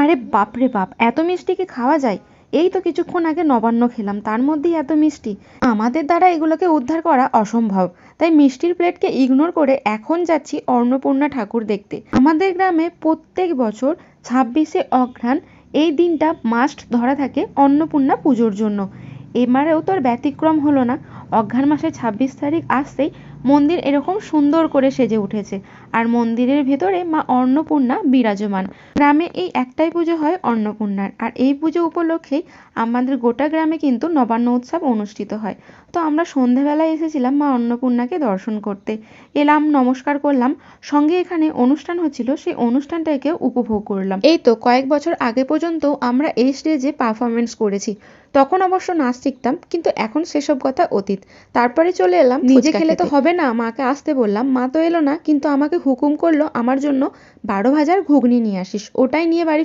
আরে বাপরে বাপ, এত মিষ্টি কি খাওয়া যায়? এই তো কিছুক্ষণ আগে নবান্ন খেলাম, তার মধ্যেই এত মিষ্টি! আমাদের দ্বারা এগুলোকে উদ্ধার করা অসম্ভব, তাই মিষ্টির প্লেটকে ইগনোর করে এখন যাচ্ছি অন্নপূর্ণা ঠাকুর দেখতে। আমাদের গ্রামে প্রত্যেক বছর 26শে অঘ্রাণ এই দিনটা মাস্ট ধরা থাকে অন্নপূর্ণা পুজোর জন্য। এবারেও তোর ব্যতিক্রম হলো না। অঘ্রাণ মাসের 26 তারিখ আসতেই মন্দির এরকম সুন্দর করে সেজে উঠেছে, আর মন্দিরের ভেতরে মা অন্নপূর্ণা বিরাজমান। গ্রামে এই একটাই পুজো হয় অন্নপূর্ণার, আর এই পুজো উপলক্ষেই আমাদের গোটা গ্রামে কিন্তু নবান্ন উৎসব অনুষ্ঠিত হয়। তো আমরা সন্ধেবেলায় এসেছিলাম মা অন্নপূর্ণাকে দর্শন করতে। এলাম, নমস্কার করলাম, সঙ্গে এখানে অনুষ্ঠান হচ্ছিল, সেই অনুষ্ঠানটাকেও উপভোগ করলাম। এই তো কয়েক বছর আগে পর্যন্ত আমরা এই স্টেজে পারফরমেন্স করেছি, তখন অবশ্য নাচ শিখতাম, কিন্তু এখন সেসব কথা অতীত। তারপরে চলে এলাম নিজে খেলে তো হবে না, মাকে আসতে বললাম, মা তো এলো না, কিন্তু আমাকে হুকুম করলো আমার জন্য 12 ভাজার ঘুগনি নিয়ে আসিস, ওটাই নিয়ে বাড়ি